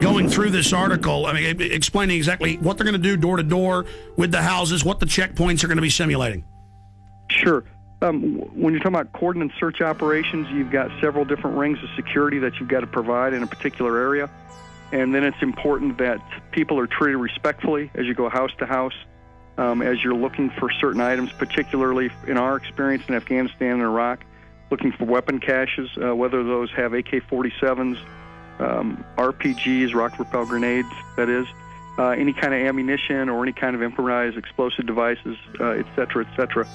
going through this article, I mean, explaining exactly what they're going to do door to door with the houses, what the checkpoints are going to be simulating. Sure. When you're talking about coordinate search operations, you've got several different rings of security that you've got to provide in a particular area. And then it's important that people are treated respectfully as you go house to house, as you're looking for certain items, particularly in our experience in Afghanistan and Iraq, looking for weapon caches, whether those have AK-47s, RPGs, rocket propelled grenades, that is, any kind of ammunition or any kind of improvised explosive devices, et cetera, et cetera.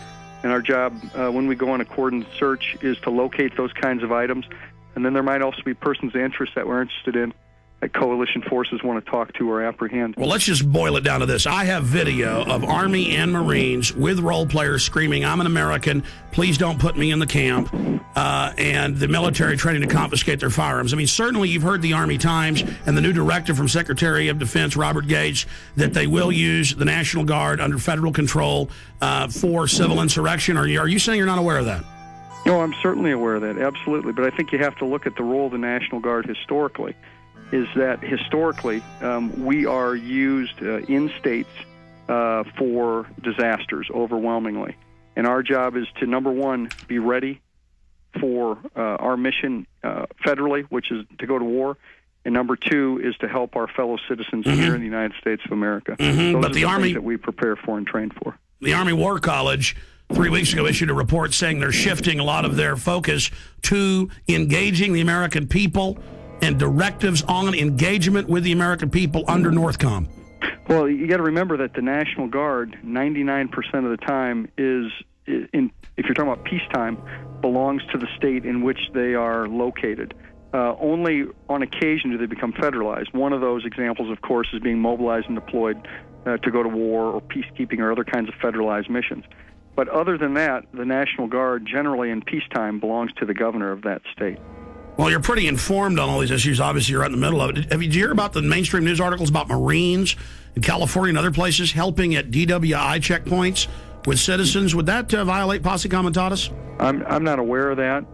And our job, when we go on a coordinated search, is to locate those kinds of items. And then there might also be persons of interest that we're interested in, that coalition forces want to talk to or apprehend. Well, let's just boil it down to this. I have video of Army and Marines with role players screaming, "I'm an American, please don't put me in the camp," and the military trying to confiscate their firearms. I mean, certainly you've heard the Army Times and the new directive from Secretary of Defense Robert Gates that they will use the National Guard under federal control for civil insurrection. Are you saying you're not aware of that? No, I'm certainly aware of that, absolutely. But I think you have to look at the role of the National Guard historically. Is that historically we are used in states for disasters overwhelmingly. And our job is to, number one, be ready for our mission federally, which is to go to war. And number two is to help our fellow citizens here in the United States of America. Those But are the Army things that we prepare for and train for. The Army War College 3 weeks ago issued a report saying they're shifting a lot of their focus to engaging the American people and directives on engagement with the American people under NORTHCOM. Well, you got to remember that the National Guard, 99% of the time, if you're talking about peacetime, belongs to the state in which they are located. Only on occasion do they become federalized. One of those examples, of course, is being mobilized and deployed to go to war or peacekeeping or other kinds of federalized missions. But other than that, the National Guard generally in peacetime belongs to the governor of that state. Well, you're pretty informed on all these issues. Obviously, you're right in the middle of it. Did you hear about the mainstream news articles about Marines in California and other places helping at DWI checkpoints with citizens? Would that violate posse comitatus? I'm not aware of that.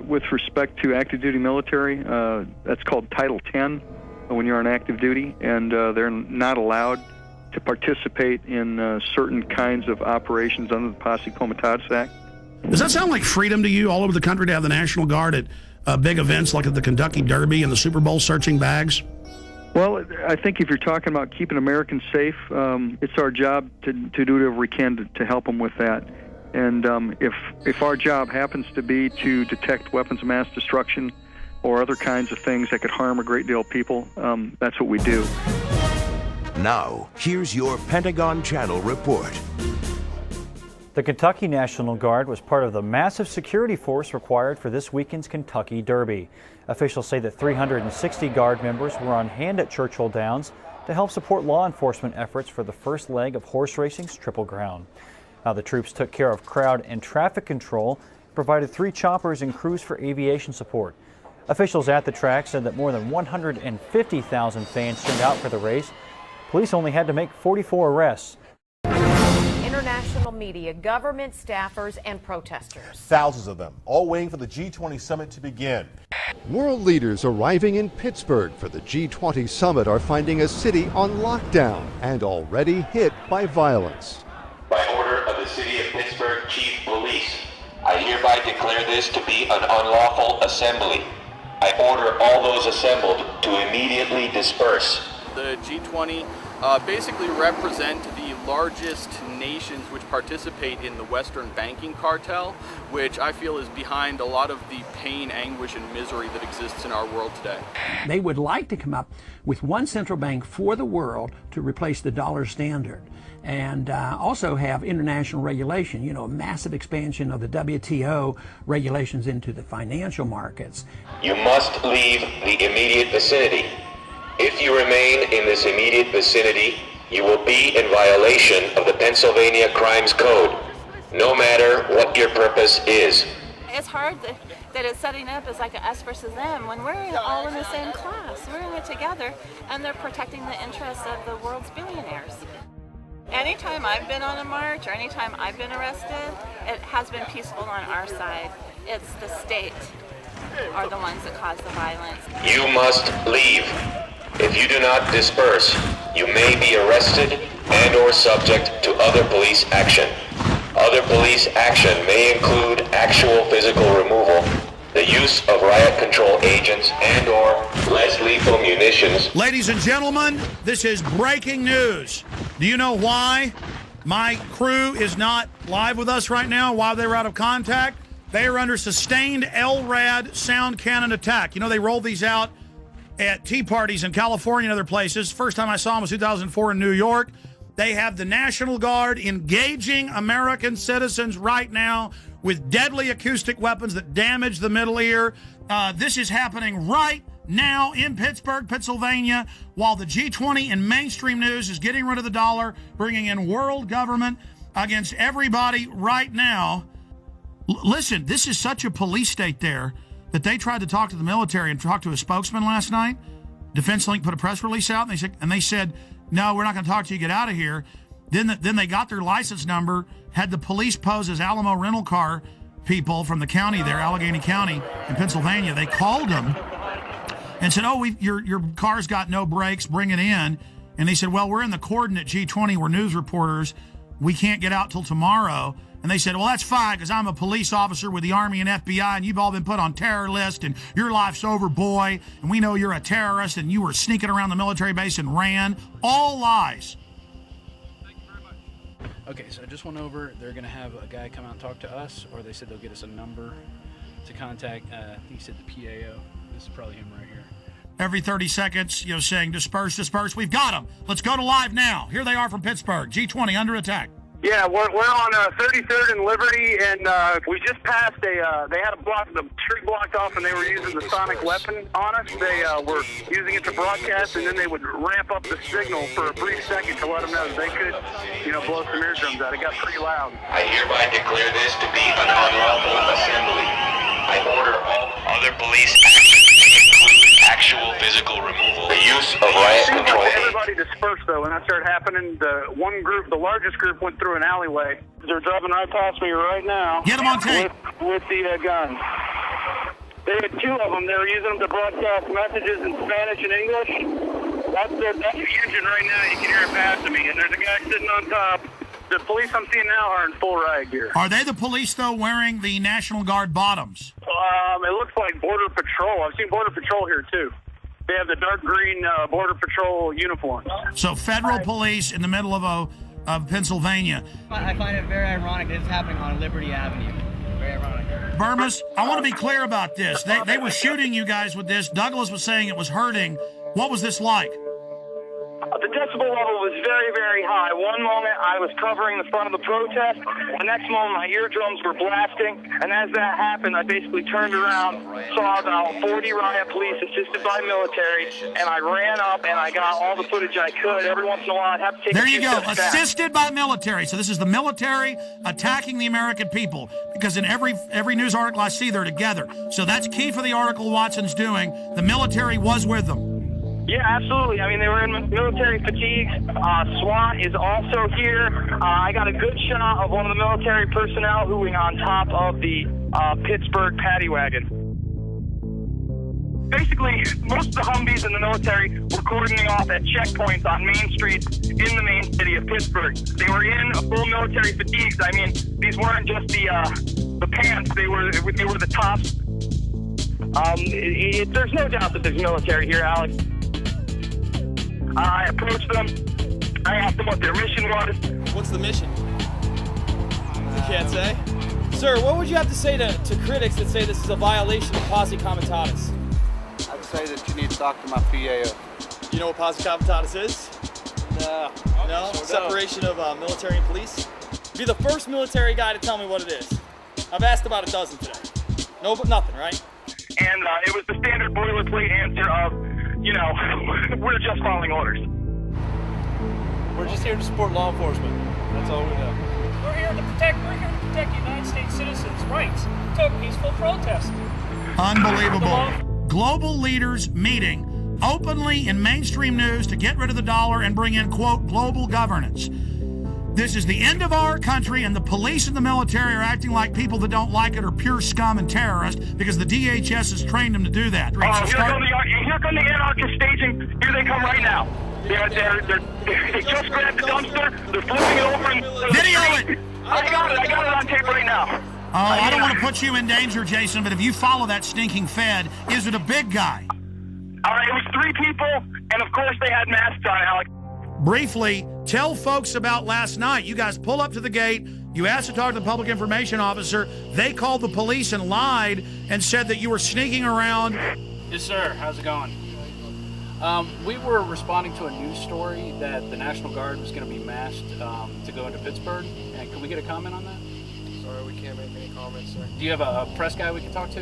With respect to active duty military, that's called Title 10 when you're on active duty, and they're not allowed to participate in certain kinds of operations under the Posse Comitatus Act. Does that sound like freedom to you all over the country to have the National Guard at big events like at the Kentucky Derby and the Super Bowl searching bags? Well, I think if you're talking about keeping Americans safe, it's our job to do whatever we can to help them with that. And if our job happens to be to detect weapons of mass destruction or other kinds of things that could harm a great deal of people, that's what we do. Now, here's your Pentagon Channel report. The Kentucky National Guard was part of the massive security force required for this weekend's Kentucky Derby. Officials say that 360 Guard members were on hand at Churchill Downs to help support law enforcement efforts for the first leg of horse racing's Triple Crown. Now, the troops took care of crowd and traffic control, provided 3 choppers and crews for aviation support. Officials at the track said that more than 150,000 fans turned out for the race. Police only had to make 44 arrests. International media, government staffers, and protesters. Thousands of them, all waiting for the G20 summit to begin. World leaders arriving in Pittsburgh for the G20 summit are finding a city on lockdown and already hit by violence. By order of the City of Pittsburgh Chief Police, I hereby declare this to be an unlawful assembly. I order all those assembled to immediately disperse. The G20 basically represent the largest nations which participate in the Western banking cartel, which I feel is behind a lot of the pain, anguish, and misery that exists in our world today. They would like to come up with one central bank for the world to replace the dollar standard, and also have international regulation, you know, a massive expansion of the WTO regulations into the financial markets. You must leave the immediate vicinity. If you remain in this immediate vicinity, you will be in violation of the Pennsylvania Crimes Code, no matter what your purpose is. It's hard that it's setting up as like a us versus them when we're all in the same class. We're in it together, and they're protecting the interests of the world's billionaires. Anytime I've been on a march or anytime I've been arrested, it has been peaceful on our side. It's the state are the ones that cause the violence. You must leave. if you do not disperse, you may be arrested and or subject to other police action. Other police action may include actual physical removal, the use of riot control agents and or less lethal munitions. Ladies and gentlemen, this is breaking news. Do you know why my crew is not live with us right now while they were out of contact? They are under sustained LRAD sound cannon attack. You know, they rolled these out at tea parties in California and other places. First time I saw them was 2004 in New York. They have the National Guard engaging American citizens right now with deadly acoustic weapons that damage the middle ear. This is happening right now in Pittsburgh, Pennsylvania, while the G20 in mainstream news is getting rid of the dollar, bringing in world government against everybody right now. Listen, this is such a police state there that they tried to talk to the military and talk to a spokesman last night. Defense Link put a press release out, and they said, no, we're not going to talk to you, get out of here. Then they got their license number, had the police pose as Alamo rental car people from the county there, Allegheny County in Pennsylvania. They called them and said, oh, your car's got no brakes, bring it in. And they said, well, we're in the coordinate G20, we're news reporters, we can't get out till tomorrow. And they said, well, that's fine, because I'm a police officer with the Army and FBI, and you've all been put on terror list, and your life's over, boy, and we know you're a terrorist, and you were sneaking around the military base and ran. All lies. Thank you very much. Okay, so I just went over. They're going to have a guy come out and talk to us, or they said they'll get us a number to contact. He said the PAO. This is probably him right here. Every 30 seconds, saying disperse, disperse. We've got them. Let's go to live now. Here they are from Pittsburgh. G20 under attack. Yeah, we're on 33rd and Liberty, and we just passed they had the street blocked off, and they were using the sonic weapon on us. They were using it to broadcast, and then they would ramp up the signal for a brief second to let them know that they could, blow some eardrums out. It got pretty loud. I hereby declare this to be an unlawful assembly. I order all other police action to include actual physical removal, the use of riot control. Everybody dispersed, though, when that started happening. The one group, the largest group, went through an alleyway. They're driving right past me right now. Get them on tape. With the gun. They had two of them. They were using them to broadcast messages in Spanish and English. That's the engine right now. You can hear it passing me. And there's a guy sitting on top. The police I'm seeing now are in full riot gear. Are they the police, though, wearing the National Guard bottoms? It looks like Border Patrol. I've seen Border Patrol here, too. They have the dark green Border Patrol uniforms. So federal police in the middle of Pennsylvania. I find it very ironic that it's happening on Liberty Avenue. Very ironic. Burmis, I want to be clear about this. They were shooting you guys with this. Douglas was saying it was hurting. What was this like? The decibel level was very, very high. One moment I was covering the front of the protest. The next moment my eardrums were blasting. And as that happened, I basically turned around, saw about 40 riot police assisted by military, and I ran up and I got all the footage I could. Every once in a while I'd have to take There you go, assisted by military. So this is the military attacking the American people, because in every news article I see, they're together. So that's key for the article Watson's doing. The military was with them. Yeah, absolutely. I mean, they were in military fatigues. SWAT is also here. I got a good shot of one of the military personnel who was on top of the Pittsburgh paddy wagon. Basically, most of the Humvees in the military were cordoning off at checkpoints on Main Street in the main city of Pittsburgh. They were in full military fatigues. I mean, these weren't just the pants. They were the tops. There's no doubt that there's military here, Alex. I approached them. I asked them what their mission was. What's the mission? You can't say. Sir, what would you have to say to critics that say this is a violation of posse comitatus? I'd say that you need to talk to my PAO. You know what posse comitatus is? No. No? Separation of military and police? Be the first military guy to tell me what it is. I've asked about a dozen today. No, but nothing, right? And it was the standard boilerplate answer of, we're just following orders. We're just here to support law enforcement. That's all we know. We're here to protect United States citizens' rights to peaceful protest. Unbelievable. Global leaders meeting openly in mainstream news to get rid of the dollar and bring in, quote, global governance. This is the end of our country, and the police and the military are acting like people that don't like it are pure scum and terrorists because the DHS has trained them to do that. Here come the anarchist staging. Here they come right now. They just grabbed the dumpster. They're flipping it over. Video it. I got it on tape right now. Oh, I don't want to put you in danger, Jason, but if you follow that stinking Fed, is it a big guy? All right, it was 3 people, and of course they had masks on, Alex. Briefly, tell folks about last night. You guys pull up to the gate. You asked to talk to the public information officer. They called the police and lied and said that you were sneaking around. Yes, sir. How's it going? We were responding to a news story that the National Guard was going to be masked to go into Pittsburgh. And can we get a comment on that? Sorry, we can't make any comments, sir. Do you have a press guy we can talk to?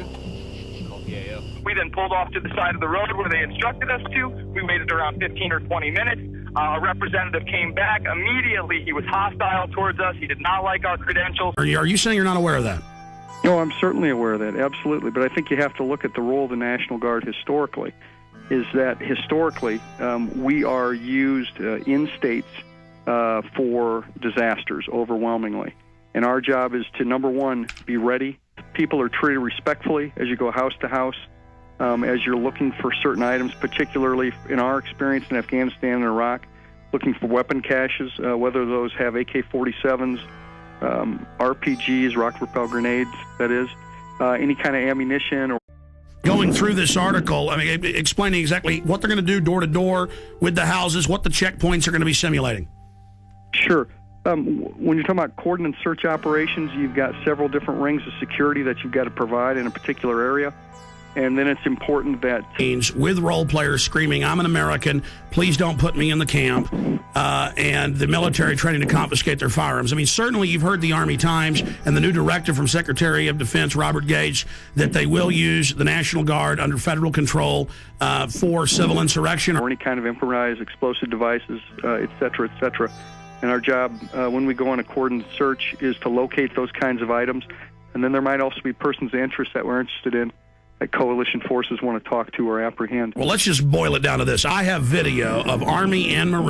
Call PAO. We then pulled off to the side of the road where they instructed us to. We waited around 15 or 20 minutes. A representative came back. Immediately, he was hostile towards us. He did not like our credentials. Are you saying you're not aware of that? No, I'm certainly aware of that, absolutely. But I think you have to look at the role of the National Guard historically, is that historically we are used in states for disasters overwhelmingly. And our job is to, number one, be ready. People are treated respectfully as you go house to house, as you're looking for certain items, particularly in our experience in Afghanistan and Iraq, looking for weapon caches, whether those have AK-47s, RPGs, rocket-propelled grenades, that is, any kind of ammunition. Or going through this article, I mean, explaining exactly what they're going to do door to door with the houses, what the checkpoints are going to be simulating. Sure. When you're talking about coordinate search operations, you've got several different rings of security that you've got to provide in a particular area. And then it's important that... With role players screaming, I'm an American, please don't put me in the camp, and the military trying to confiscate their firearms. I mean, certainly you've heard the Army Times and the new directive from Secretary of Defense Robert Gates that they will use the National Guard under federal control for civil insurrection. Or any kind of improvised explosive devices, et cetera, et cetera. And our job, when we go on a coordinated search, is to locate those kinds of items. And then there might also be persons of interest that we're interested in, that coalition forces want to talk to or apprehend. Well, let's just boil it down to this. I have video of Army and Marine